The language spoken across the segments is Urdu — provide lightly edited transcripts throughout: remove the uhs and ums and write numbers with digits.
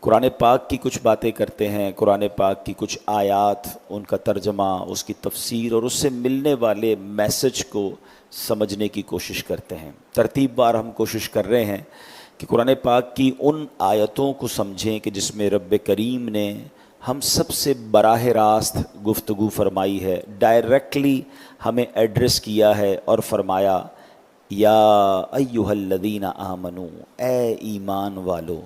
قرآن پاک کی کچھ باتیں کرتے ہیں، قرآن پاک کی کچھ آیات، ان کا ترجمہ، اس کی تفسیر اور اس سے ملنے والے میسج کو سمجھنے کی کوشش کرتے ہیں۔ ترتیب بار ہم کوشش کر رہے ہیں کہ قرآن پاک کی ان آیتوں کو سمجھیں کہ جس میں رب کریم نے ہم سب سے براہ راست گفتگو فرمائی ہے، ڈائریکٹلی ہمیں ایڈریس کیا ہے اور فرمایا یا ایھا الذین آمنو، اے ایمان والو۔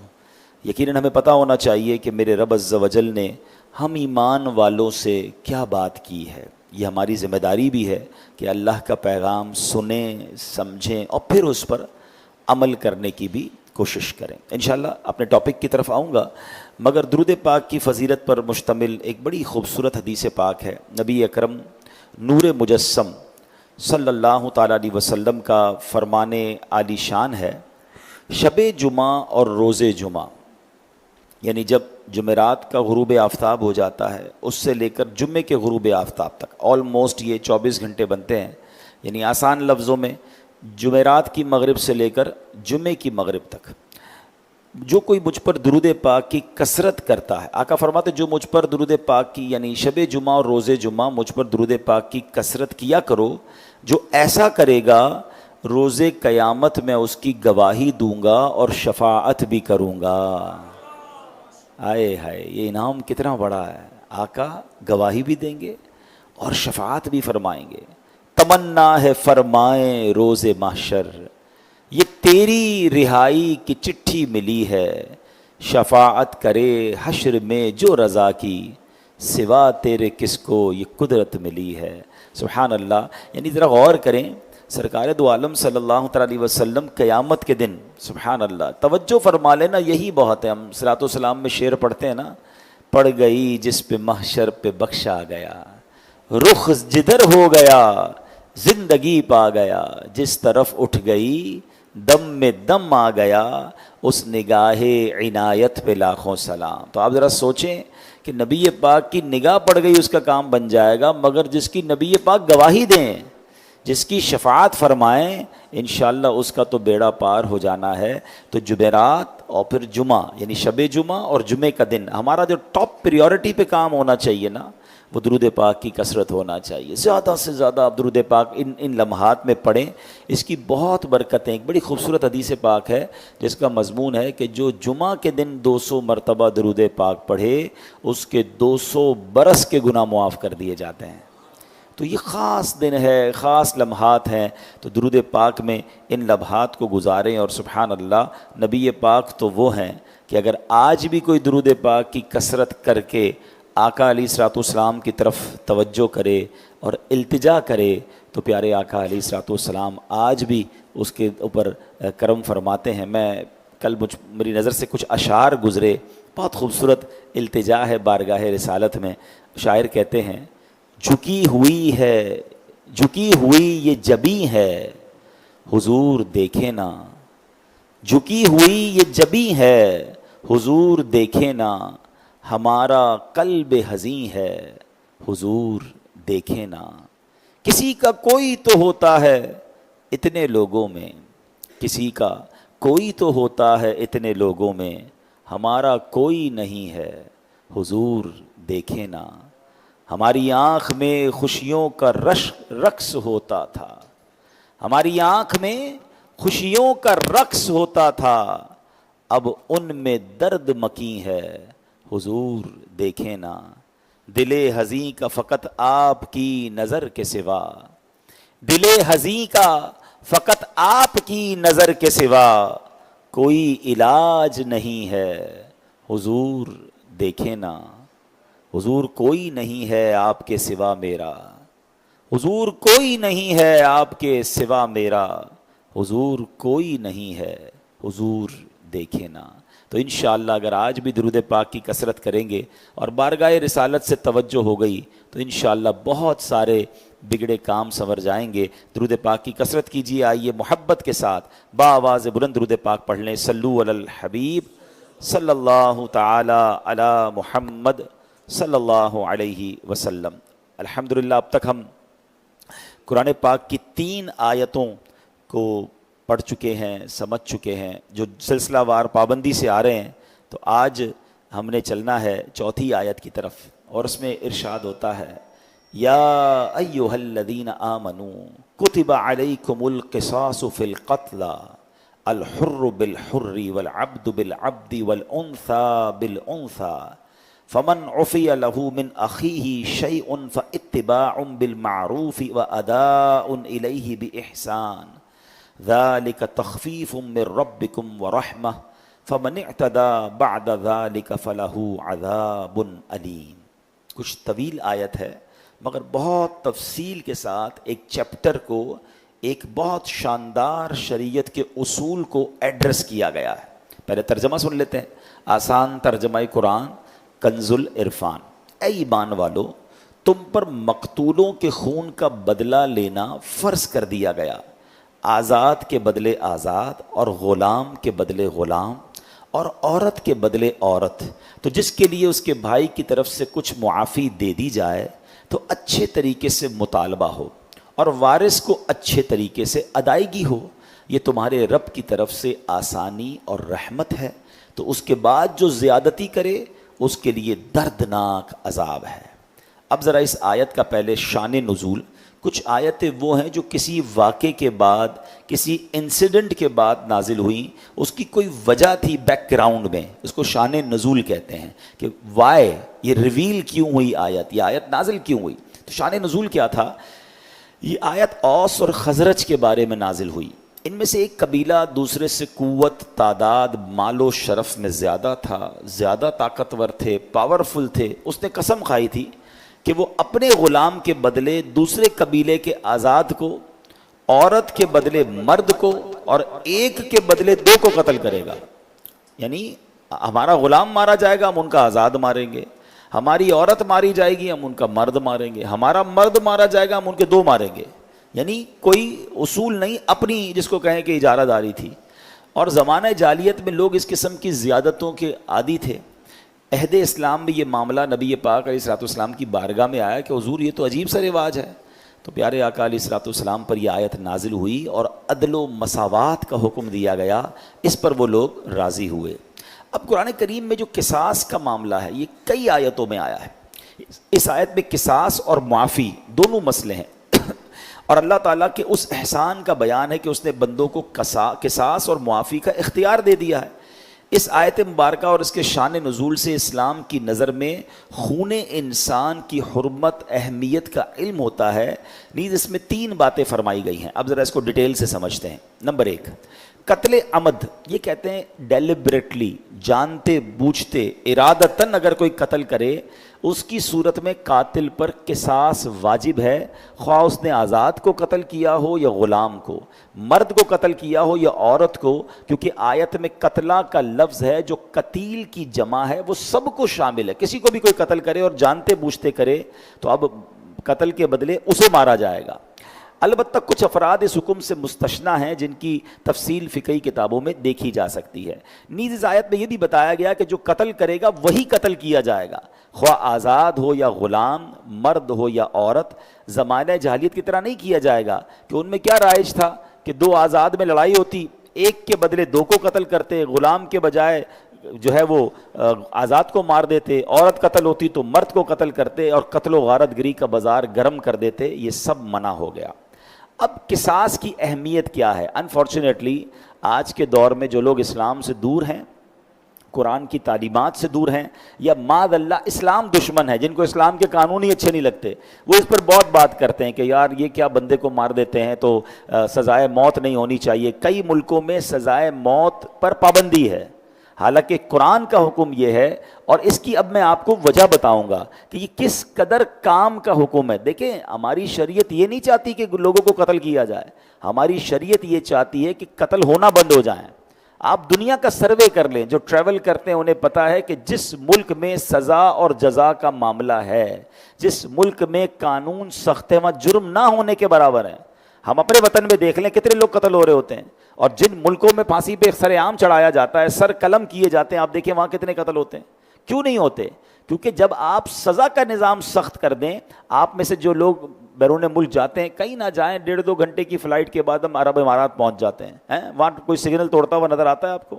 یقیناً ہمیں پتہ ہونا چاہیے کہ میرے رب عز و جل نے ہم ایمان والوں سے کیا بات کی ہے۔ یہ ہماری ذمہ داری بھی ہے کہ اللہ کا پیغام سنیں، سمجھیں اور پھر اس پر عمل کرنے کی بھی کوشش کریں۔ انشاءاللہ اپنے ٹاپک کی طرف آؤں گا، مگر درود پاک کی فضیلت پر مشتمل ایک بڑی خوبصورت حدیث پاک ہے۔ نبی اکرم نور مجسم صلی اللہ تعالیٰ علیہ وسلم کا فرمان عالی شان ہے، شب جمعہ اور روز جمعہ، یعنی جب جمعرات کا غروب آفتاب ہو جاتا ہے اس سے لے کر جمعے کے غروب آفتاب تک، آلموسٹ یہ 24 گھنٹے بنتے ہیں، یعنی آسان لفظوں میں جمعرات کی مغرب سے لے کر جمعے کی مغرب تک جو کوئی مجھ پر درود پاک کی کثرت کرتا ہے، آقا فرماتے جو مجھ پر درود پاک کی، یعنی شب جمعہ اور روز جمعہ مجھ پر درود پاک کی کثرت کیا کرو، جو ایسا کرے گا روز قیامت میں اس کی گواہی دوں گا اور شفاعت بھی کروں گا۔ آئے ہائے، یہ انعام کتنا بڑا ہے، آقا گواہی بھی دیں گے اور شفاعت بھی فرمائیں گے۔ تمنا ہے فرمائیں روز محشر، یہ تیری رہائی کی چٹھی ملی ہے، شفاعت کرے حشر میں جو رضا کی، سوا تیرے کس کو یہ قدرت ملی ہے۔ سبحان اللہ، یعنی ذرا غور کریں، سرکار دو عالم صلی اللہ تعالیٰ علیہ وسلم قیامت کے دن، سبحان اللہ، توجہ فرما لینا، یہی بہت ہے۔ ہم صلاۃ والسلام میں شعر پڑھتے ہیں نا، پڑ گئی جس پہ محشر پہ بخشا گیا، رخ جدھر ہو گیا زندگی پا گیا، جس طرف اٹھ گئی دم میں دم آ گیا، اس نگاہ عنایت پہ لاکھوں سلام۔ تو آپ ذرا سوچیں کہ نبی پاک کی نگاہ پڑ گئی اس کا کام بن جائے گا، مگر جس کی نبی پاک گواہی دیں، جس کی شفاعت فرمائیں، انشاءاللہ اس کا تو بیڑا پار ہو جانا ہے۔ تو جمعرات اور پھر جمعہ، یعنی شب جمعہ اور جمعے کا دن، ہمارا جو ٹاپ پریورٹی پہ کام ہونا چاہیے نا، وہ درود پاک کی کثرت ہونا چاہیے۔ زیادہ سے زیادہ آپ درود پاک ان لمحات میں پڑھیں، اس کی بہت برکتیں۔ ایک بڑی خوبصورت حدیث پاک ہے جس کا مضمون ہے کہ جو جمعہ کے دن 200 مرتبہ درود پاک پڑھے، اس کے 200 برس کے گناہ معاف کر دیے جاتے ہیں۔ تو یہ خاص دن ہے، خاص لمحات ہیں، تو درود پاک میں ان لمحات کو گزاریں۔ اور سبحان اللہ، نبی پاک تو وہ ہیں کہ اگر آج بھی کوئی درود پاک کی کثرت کر کے آقا علیہ الصلوۃ والسلام کی طرف توجہ کرے اور التجا کرے تو پیارے آقا علیہ الصلوۃ والسلام آج بھی اس کے اوپر کرم فرماتے ہیں۔ میں کل میری نظر سے کچھ اشعار گزرے، بہت خوبصورت التجا ہے بارگاہ رسالت میں۔ شاعر کہتے ہیں، جھکی ہوئی یہ جبیں ہے حضور دیکھے نا، جھکی ہوئی یہ جبیں ہے حضور دیکھے نا، ہمارا قلب حزیں ہے حضور دیکھے نا۔ کسی کا کوئی تو ہوتا ہے اتنے لوگوں میں، کسی کا کوئی تو ہوتا ہے اتنے لوگوں میں، ہمارا کوئی نہیں ہے حضور دیکھے نا۔ ہماری آنکھ میں خوشیوں کا رقص ہوتا تھا، ہماری آنکھ میں خوشیوں کا رقص ہوتا تھا، اب ان میں درد مکیں ہے حضور دیکھے نا۔ دل حزیں کا فقط آپ کی نظر کے سوا، دل حزیں کا فقط آپ کی نظر کے سوا، کوئی علاج نہیں ہے حضور دیکھے نا۔ حضور کوئی نہیں ہے آپ کے سوا میرا، حضور کوئی نہیں ہے آپ کے سوا میرا، حضور کوئی نہیں ہے حضور دیکھے نا۔ تو انشاءاللہ اگر آج بھی درود پاک کی کثرت کریں گے اور بارگاہ رسالت سے توجہ ہو گئی تو انشاءاللہ بہت سارے بگڑے کام سنور جائیں گے۔ درود پاک کی کثرت کیجیے، آئیے محبت کے ساتھ بآواز بلند درود پاک پڑھ لیں۔ صلو علی الحبیب صلی اللہ تعالی علی محمد صلی اللہ علیہ وسلم۔ الحمدللہ اب تک ہم قرآن پاک کی 3 آیتوں کو پڑھ چکے ہیں، سمجھ چکے ہیں، جو سلسلہ وار پابندی سے آ رہے ہیں۔ تو آج ہم نے چلنا ہے چوتھی آیت کی طرف، اور اس میں ارشاد ہوتا ہے یا ایھا الذین آمنوا کتب علیکم القصاص فی القتل الحر بالحر والعبد بالعبد والانثى بالانثى فمن عفی له من اخیہ شیء فاتباع بالمعروف واداء الیہ باحسان ذلک تخفیف من ربکم ورحمہ فمن اعتدى بعد ذلك فلہ عذاب علیم۔ کچھ طویل آیت ہے مگر بہت تفصیل کے ساتھ ایک چیپٹر کو، ایک بہت شاندار شریعت کے اصول کو ایڈریس کیا گیا ہے۔ پہلے ترجمہ سن لیتے ہیں، آسان ترجمہ قرآن کنز العرفان۔ اے ایمان والو، تم پر مقتولوں کے خون کا بدلہ لینا فرض کر دیا گیا، آزاد کے بدلے آزاد اور غلام کے بدلے غلام اور عورت کے بدلے عورت، تو جس کے لیے اس کے بھائی کی طرف سے کچھ معافی دے دی جائے تو اچھے طریقے سے مطالبہ ہو اور وارث کو اچھے طریقے سے ادائیگی ہو، یہ تمہارے رب کی طرف سے آسانی اور رحمت ہے۔ تو اس کے بعد جو زیادتی کرے اس کے لیے دردناک عذاب ہے۔ اب ذرا اس آیت کا پہلے شان نزول، کچھ آیتیں وہ ہیں جو کسی واقعے کے بعد، کسی انسیڈنٹ کے بعد نازل ہوئیں، اس کی کوئی وجہ تھی بیک گراؤنڈ میں، اس کو شان نزول کہتے ہیں کہ وائی، یہ ریویل کیوں ہوئی آیت، یہ آیت نازل کیوں ہوئی۔ تو شان نزول کیا تھا؟ یہ آیت اوس اور خزرج کے بارے میں نازل ہوئی۔ ان میں سے ایک قبیلہ دوسرے سے قوت، تعداد، مال و شرف میں زیادہ تھا، زیادہ طاقتور تھے، پاورفل تھے۔ اس نے قسم کھائی تھی کہ وہ اپنے غلام کے بدلے دوسرے قبیلے کے آزاد کو، عورت کے بدلے مرد کو اور ایک کے بدلے دو کو قتل کرے گا۔ یعنی ہمارا غلام مارا جائے گا، ہم ان کا آزاد ماریں گے، ہماری عورت ماری جائے گی، ہم ان کا مرد ماریں گے، ہمارا مرد مارا جائے گا، ہم ان کے دو ماریں گے۔ یعنی کوئی اصول نہیں، اپنی جس کو کہیں کہ اجارہ داری تھی۔ اور زمانہ جاہلیت میں لوگ اس قسم کی زیادتوں کے عادی تھے۔ عہد اسلام میں یہ معاملہ نبی پاک علیہ الصلوۃ والسلام کی بارگاہ میں آیا کہ حضور یہ تو عجیب سا رواج ہے۔ تو پیارے آقا علیہ الصلوۃ والسلام پر یہ آیت نازل ہوئی اور عدل و مساوات کا حکم دیا گیا، اس پر وہ لوگ راضی ہوئے۔ اب قرآن کریم میں جو قصاص کا معاملہ ہے یہ کئی آیتوں میں آیا ہے۔ اس آیت میں قصاص اور معافی دونوں مسئلے ہیں، اور اللہ تعالیٰ کے اس احسان کا بیان ہے کہ اس نے بندوں کو قصاص اور معافی کا اختیار دے دیا ہے۔ اس آیت مبارکہ اور اس کے شان نزول سے اسلام کی نظر میں خون انسان کی حرمت، اہمیت کا علم ہوتا ہے۔ نیز اس میں تین باتیں فرمائی گئی ہیں، اب ذرا اس کو ڈیٹیل سے سمجھتے ہیں۔ نمبر ایک، قتل عمد، یہ کہتے ہیں ڈیلیبریٹلی، جانتے بوجھتے، ارادتاً اگر کوئی قتل کرے، اس کی صورت میں قاتل پر قصاص واجب ہے، خواہ اس نے آزاد کو قتل کیا ہو یا غلام کو، مرد کو قتل کیا ہو یا عورت کو، کیونکہ آیت میں قتلہ کا لفظ ہے جو قتیل کی جمع ہے، وہ سب کو شامل ہے۔ کسی کو بھی کوئی قتل کرے اور جانتے بوجھتے کرے تو اب قتل کے بدلے اسے مارا جائے گا۔ البتہ کچھ افراد اس حکم سے مستثنیٰ ہیں جن کی تفصیل فقہی کتابوں میں دیکھی جا سکتی ہے۔ نیز اس آیت میں یہ بھی بتایا گیا کہ جو قتل کرے گا وہی قتل کیا جائے گا، خواہ آزاد ہو یا غلام، مرد ہو یا عورت۔ زمانہ جاہلیت کی طرح نہیں کیا جائے گا کہ ان میں کیا رائج تھا کہ دو آزاد میں لڑائی ہوتی، ایک کے بدلے دو کو قتل کرتے، غلام کے بجائے جو ہے وہ آزاد کو مار دیتے، عورت قتل ہوتی تو مرد کو قتل کرتے اور قتل و غارت گری کا بازار گرم کر دیتے۔ یہ سب منع ہو گیا۔ اب قصاص کی اہمیت کیا ہے؟ انفارچونیٹلی آج کے دور میں جو لوگ اسلام سے دور ہیں، قرآن کی تعلیمات سے دور ہیں، یا معاذ اللہ اسلام دشمن ہے، جن کو اسلام کے قانون ہی اچھے نہیں لگتے، وہ اس پر بہت بات کرتے ہیں کہ یار یہ کیا بندے کو مار دیتے ہیں تو سزائے موت نہیں ہونی چاہیے۔ کئی ملکوں میں سزائے موت پر پابندی ہے، حالانکہ قرآن کا حکم یہ ہے، اور اس کی اب میں آپ کو وجہ بتاؤں گا کہ یہ کس قدر کام کا حکم ہے۔ دیکھیں ہماری شریعت یہ نہیں چاہتی کہ لوگوں کو قتل کیا جائے، ہماری شریعت یہ چاہتی ہے کہ قتل ہونا بند ہو جائیں۔ آپ دنیا کا سروے کر لیں، جو ٹریول کرتے ہیں انہیں پتہ ہے کہ جس ملک میں سزا اور جزا کا معاملہ ہے، جس ملک میں قانون سخت ہے، وہاں جرم نہ ہونے کے برابر ہے۔ ہم اپنے وطن میں دیکھ لیں کتنے لوگ قتل ہو رہے ہوتے ہیں، اور جن ملکوں میں پھانسی پہ سر عام چڑھایا جاتا ہے، سر قلم کیے جاتے ہیں، آپ دیکھیں وہاں کتنے قتل ہوتے ہیں۔ کیوں نہیں ہوتے؟ کیونکہ جب آپ سزا کا نظام سخت کر دیں، آپ میں سے جو لوگ بیرون ملک جاتے ہیں، کہیں نہ جائیں 1.5-2 گھنٹے کی فلائٹ کے بعد ہم عرب امارات پہنچ جاتے ہیں، وہاں کوئی سگنل توڑتا ہوا نظر آتا ہے آپ کو؟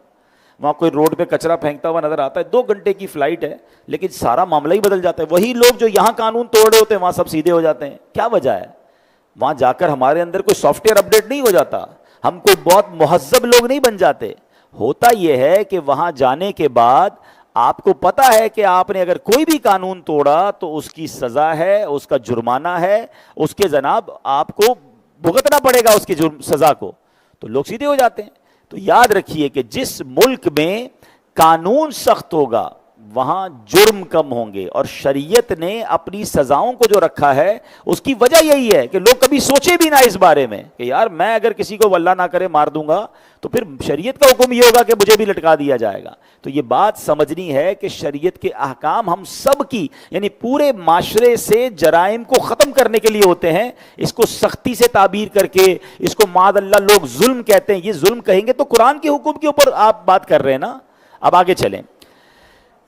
وہاں کوئی روڈ پہ کچرا پھینکتا ہوا نظر آتا ہے, 2 گھنٹے کی فلائٹ ہے لیکن سارا معاملہ ہی بدل جاتا ہے. وہی لوگ جو یہاں قانون توڑ رہے ہوتے ہیں وہاں سب سیدھے ہو جاتے ہیں. کیا وجہ ہے؟ وہاں جا کر ہمارے اندر کوئی سافٹ ویئر اپڈیٹ نہیں ہو جاتا, ہم کوئی بہت مہذب لوگ نہیں بن جاتے. ہوتا یہ ہے کہ وہاں جانے کے بعد آپ کو پتا ہے کہ آپ نے اگر کوئی بھی قانون توڑا تو اس کی سزا ہے, اس کا جرمانہ ہے, اس کے جناب آپ کو بھگتنا پڑے گا اس کی سزا کو, تو لوگ سیدھے ہو جاتے ہیں. تو یاد رکھیے کہ جس ملک میں قانون سخت ہوگا وہاں جرم کم ہوں گے, اور شریعت نے اپنی سزاؤں کو جو رکھا ہے اس کی وجہ یہی ہے کہ لوگ کبھی سوچے بھی نہ اس بارے میں کہ یار میں اگر کسی کو واللہ نہ کرے مار دوں گا تو پھر شریعت کا حکم یہ ہوگا کہ مجھے بھی لٹکا دیا جائے گا. تو یہ بات سمجھنی ہے کہ شریعت کے احکام ہم سب کی, یعنی پورے معاشرے سے جرائم کو ختم کرنے کے لیے ہوتے ہیں. اس کو سختی سے تعبیر کر کے اس کو معاذ اللہ لوگ ظلم کہتے ہیں, یہ ظلم کہیں گے تو قرآن کے حکم کے اوپر آپ بات کر رہے ہیں نا. اب آگے چلیں.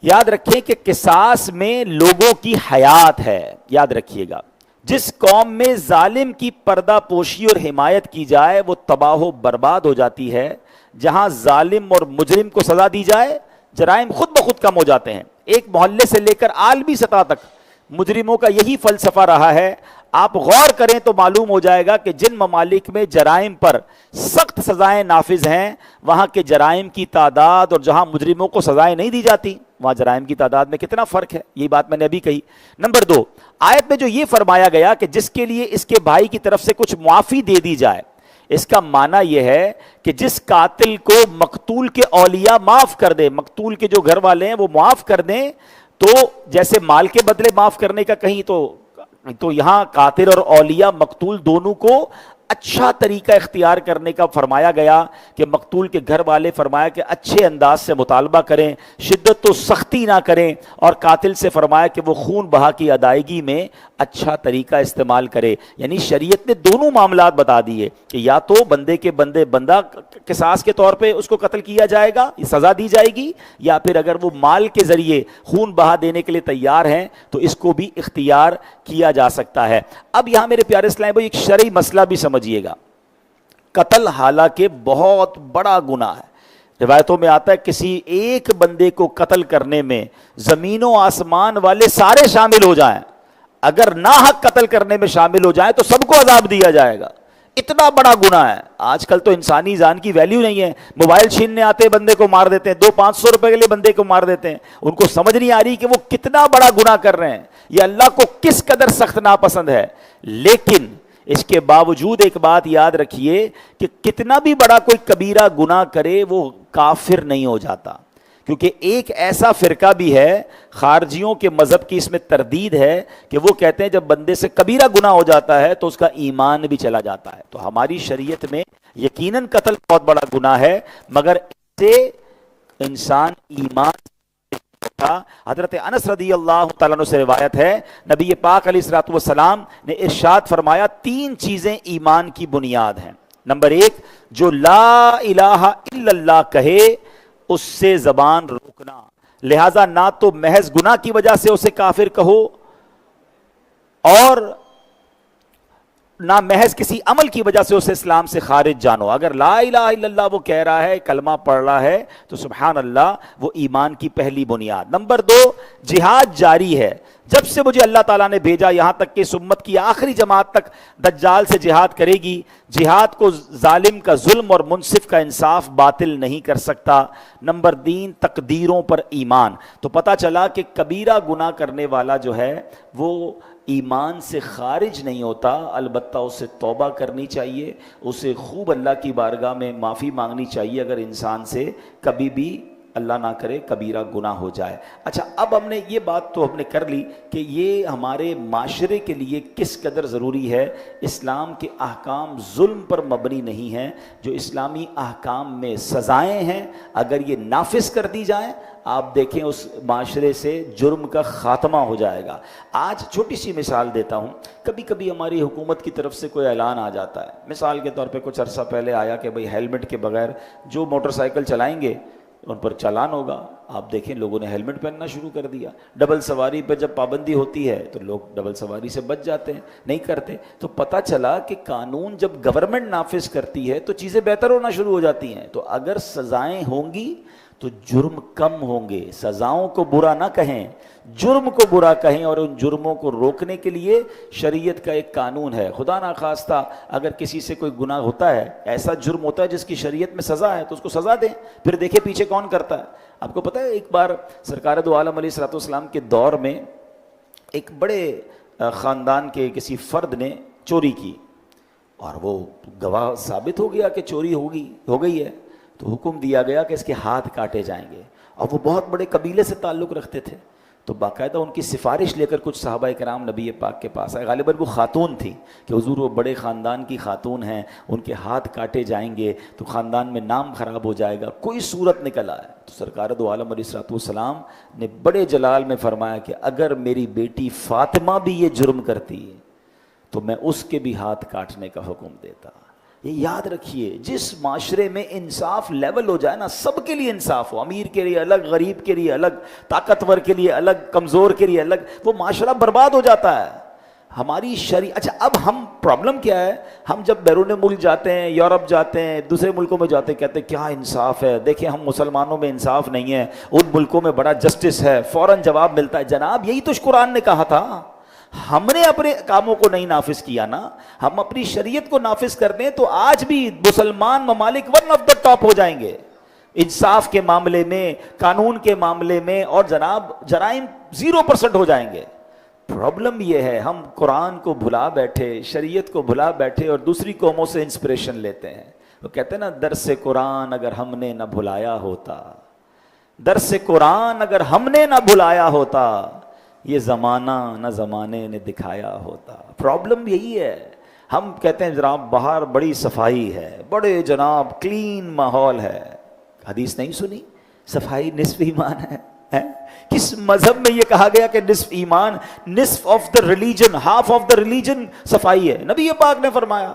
یاد رکھیں کہ قصاص میں لوگوں کی حیات ہے. یاد رکھیے گا, جس قوم میں ظالم کی پردہ پوشی اور حمایت کی جائے وہ تباہ و برباد ہو جاتی ہے. جہاں ظالم اور مجرم کو سزا دی جائے جرائم خود بخود کم ہو جاتے ہیں. ایک محلے سے لے کر عالمی سطح تک مجرموں کا یہی فلسفہ رہا ہے. آپ غور کریں تو معلوم ہو جائے گا کہ جن ممالک میں جرائم پر سخت سزائیں نافذ ہیں وہاں کے جرائم کی تعداد, اور جہاں مجرموں کو سزائیں نہیں دی جاتی وہاں جرائم کی تعداد میں کتنا فرق ہے. یہی بات میں نے ابھی کہی. نمبر 2, آیت میں جو یہ فرمایا گیا کہ جس کے لیے اس کے بھائی کی طرف سے کچھ معافی دے دی جائے, اس کا معنی یہ ہے کہ جس قاتل کو مقتول کے اولیاء معاف کر دیں, مقتول کے جو گھر والے ہیں وہ معاف کر دیں, تو جیسے مال کے بدلے معاف کرنے کا کہیں تو یہاں قاتل اور اولیاء مقتول دونوں کو اچھا طریقہ اختیار کرنے کا فرمایا گیا کہ مقتول کے گھر والے فرمایا کہ اچھے انداز سے مطالبہ کریں, شدت و سختی نہ کریں, اور قاتل سے فرمایا کہ وہ خون بہا کی ادائیگی میں اچھا طریقہ استعمال کرے. یعنی شریعت نے دونوں معاملات بتا دیے کہ یا تو بندے کے بندہ قصاص کے طور پہ اس کو قتل کیا جائے گا, سزا دی جائے گی, یا پھر اگر وہ مال کے ذریعے خون بہا دینے کے لیے تیار ہیں تو اس کو بھی اختیار کیا جا سکتا ہے. اب یہاں میرے پیارے اسلام بھائی ایک شرعی مسئلہ بھی سمجھیے گا. قتل حالانکہ بہت بڑا گناہ ہے. روایتوں میں آتا ہے کسی ایک بندے کو قتل کرنے میں زمین و آسمان والے سارے شامل ہو جائیں, اگر ناحق قتل کرنے میں شامل ہو جائیں تو سب کو عذاب دیا جائے گا. اتنا بڑا گناہ ہے. آج کل تو انسانی جان کی ویلیو نہیں ہے. موبائل چھیننے آتے بندے کو مار دیتے ہیں, 200-500 روپے کے لیے بندے کو مار دیتے ہیں. ان کو سمجھ نہیں آ رہی کہ وہ کتنا بڑا گناہ کر رہے ہیں, یہ اللہ کو کس قدر سخت ناپسند ہے. لیکن اس کے باوجود ایک بات یاد رکھیے کہ کتنا بھی بڑا کوئی کبیرہ گناہ کرے وہ کافر نہیں ہو جاتا, کیونکہ ایک ایسا فرقہ بھی ہے خارجیوں کے مذہب کی اس میں تردید ہے کہ وہ کہتے ہیں جب بندے سے کبیرہ گناہ ہو جاتا ہے تو اس کا ایمان بھی چلا جاتا ہے. تو ہماری شریعت میں یقیناً قتل بہت بڑا گناہ ہے, مگر اس سے انسان ایمان. حضرت انس رضی اللہ تعالیٰ عنہ سے روایت ہے نبی پاک علیہ الصلوۃ والسلام نے ارشاد فرمایا 3 چیزیں ایمان کی بنیاد ہیں. نمبر 1, جو لا الہ الا اللہ کہے اس سے زبان روکنا, لہذا نہ تو محض گناہ کی وجہ سے اسے کافر کہو اور نہ محض کسی عمل کی وجہ سے اسے اسلام سے خارج جانو. اگر لا الہ الا اللہ وہ کہہ رہا ہے, کلمہ پڑھ رہا ہے, تو سبحان اللہ وہ ایمان کی پہلی بنیاد. نمبر 2, جہاد جاری ہے. جب سے مجھے اللہ تعالیٰ نے بھیجا یہاں تک کہ اس امت کی آخری جماعت تک دجال سے جہاد کرے گی. جہاد کو ظالم کا ظلم اور منصف کا انصاف باطل نہیں کر سکتا. نمبر 3, تقدیروں پر ایمان. تو پتہ چلا کہ کبیرہ گناہ کرنے والا جو ہے وہ ایمان سے خارج نہیں ہوتا, البتہ اسے توبہ کرنی چاہیے, اسے خوب اللہ کی بارگاہ میں معافی مانگنی چاہیے اگر انسان سے کبھی بھی اللہ نہ کرے کبیرہ گناہ ہو جائے. اچھا, اب ہم نے یہ بات تو ہم نے کر لی کہ یہ ہمارے معاشرے کے لیے کس قدر ضروری ہے. اسلام کے احکام ظلم پر مبنی نہیں ہیں. جو اسلامی احکام میں سزائیں ہیں اگر یہ نافذ کر دی جائیں آپ دیکھیں اس معاشرے سے جرم کا خاتمہ ہو جائے گا. آج چھوٹی سی مثال دیتا ہوں. کبھی کبھی ہماری حکومت کی طرف سے کوئی اعلان آ جاتا ہے, مثال کے طور پہ کچھ عرصہ پہلے آیا کہ بھئی ہیلمٹ کے بغیر جو موٹر سائیکل چلائیں گے ان پر چالان ہوگا. آپ دیکھیں لوگوں نے ہیلمٹ پہننا شروع کر دیا. ڈبل سواری پہ جب پابندی ہوتی ہے تو لوگ ڈبل سواری سے بچ جاتے ہیں, نہیں کرتے. تو پتہ چلا کہ قانون جب گورنمنٹ نافذ کرتی ہے تو چیزیں بہتر ہونا شروع ہو جاتی ہیں. تو اگر سزائیں ہوں گی تو جرم کم ہوں گے. سزاؤں کو برا نہ کہیں, جرم کو برا کہیں, اور ان جرموں کو روکنے کے لیے شریعت کا ایک قانون ہے. خدا نہ خواستہ اگر کسی سے کوئی گناہ ہوتا ہے, ایسا جرم ہوتا ہے جس کی شریعت میں سزا ہے, تو اس کو سزا دیں, پھر دیکھیں پیچھے کون کرتا ہے. آپ کو پتہ ہے ایک بار سرکار دو عالم علیہ الصلوۃ والسلام کے دور میں ایک بڑے خاندان کے کسی فرد نے چوری کی, اور وہ گواہ ثابت ہو گیا کہ چوری ہو گئی ہے, تو حکم دیا گیا کہ اس کے ہاتھ کاٹے جائیں گے. اور وہ بہت بڑے قبیلے سے تعلق رکھتے تھے, تو باقاعدہ ان کی سفارش لے کر کچھ صحابہ کرام نبی پاک کے پاس آئے. غالباً وہ خاتون تھی کہ حضور وہ بڑے خاندان کی خاتون ہیں, ان کے ہاتھ کاٹے جائیں گے تو خاندان میں نام خراب ہو جائے گا, کوئی صورت نکل آئے. تو سرکار دو عالم علیہ الصلوۃ والسلام نے بڑے جلال میں فرمایا کہ اگر میری بیٹی فاطمہ بھی یہ جرم کرتی ہے تو میں اس کے بھی ہاتھ کاٹنے کا حکم دیتا. یہ یاد رکھیے, جس معاشرے میں انصاف لیول ہو جائے نا, سب کے لیے انصاف ہو, امیر کے لیے الگ, غریب کے لیے الگ, طاقتور کے لیے الگ, کمزور کے لیے الگ, وہ معاشرہ برباد ہو جاتا ہے. ہماری شریعت. اچھا اب ہم پرابلم کیا ہے, ہم جب بیرون ملک جاتے ہیں, یورپ جاتے ہیں, دوسرے ملکوں میں جاتے ہیں, کہتے ہیں کیا انصاف ہے, دیکھیں ہم مسلمانوں میں انصاف نہیں ہے, ان ملکوں میں بڑا جسٹس ہے. فوراً جواب ملتا ہے جناب یہی تو قرآن نے کہا تھا, ہم نے اپنے کاموں کو نہیں نافذ کیا نا, ہم اپنی شریعت کو نافذ کر دیں تو آج بھی مسلمان ممالک ون آف دا ٹاپ ہو جائیں گے انصاف کے معاملے میں, قانون کے معاملے میں, اور جناب جرائم 0% ہو جائیں گے. پرابلم یہ ہے ہم قرآن کو بھلا بیٹھے, شریعت کو بھلا بیٹھے, اور دوسری قوموں سے انسپریشن لیتے ہیں. وہ کہتے ہیں نا درس قرآن اگر ہم نے نہ بھلایا ہوتا, درس قرآن اگر ہم نے نہ بھلایا ہوتا, یہ زمانہ نہ زمانے نے دکھایا ہوتا. پرابلم یہی ہے, ہم کہتے ہیں جناب باہر بڑی صفائی ہے, بڑے جناب کلین ماحول ہے. حدیث نہیں سنی, صفائی نصف ایمان ہے. کس مذہب میں یہ کہا گیا کہ نصف ایمان, نصف of the religion, half of the religion صفائی ہے؟ نبی پاک نے فرمایا.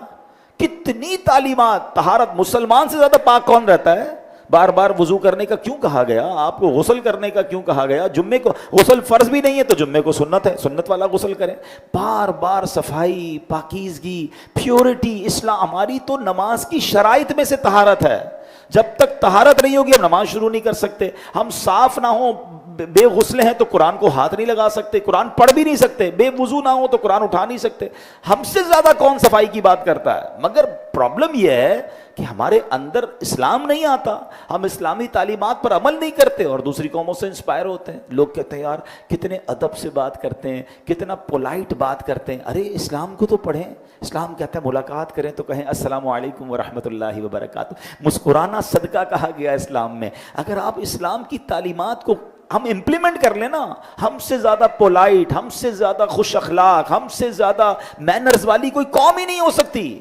کتنی تعلیمات, طہارت. مسلمان سے زیادہ پاک کون رہتا ہے؟ بار بار وضو کرنے کا کیوں کہا گیا آپ کو, غسل کرنے کا کیوں کہا گیا؟ جمعے کو غسل فرض بھی نہیں ہے تو جمعے کو سنت ہے, سنت والا غسل کریں. بار بار صفائی, پاکیزگی, پیورٹی. اسلام ہماری تو نماز کی شرائط میں سے طہارت ہے. جب تک طہارت نہیں ہوگی ہم نماز شروع نہیں کر سکتے. ہم صاف نہ ہوں, بے غسل ہیں تو قرآن کو ہاتھ نہیں لگا سکتے, قرآن پڑھ بھی نہیں سکتے. بے وضو نہ ہو تو قرآن اٹھا نہیں سکتے. ہم سے زیادہ کون صفائی کی بات کرتا ہے؟ مگر پرابلم یہ ہے کہ ہمارے اندر اسلام نہیں آتا, ہم اسلامی تعلیمات پر عمل نہیں کرتے, اور دوسری قوموں سے انسپائر ہوتے ہیں. لوگ کہتے ہیں یار کتنے ادب سے بات کرتے ہیں, کتنا پولائٹ بات کرتے ہیں. ارے اسلام کو تو پڑھیں. اسلام کہتا ہے ملاقات کریں تو کہیں السلام علیکم ورحمۃ اللہ وبرکاتہ. مسکرانا صدقہ کہا گیا اسلام میں. اگر آپ اسلام کی تعلیمات کو ہم امپلیمنٹ کر لیں نا, ہم سے زیادہ پولائٹ, ہم سے زیادہ خوش اخلاق, ہم سے زیادہ مینرز والی کوئی قوم ہی نہیں ہو سکتی.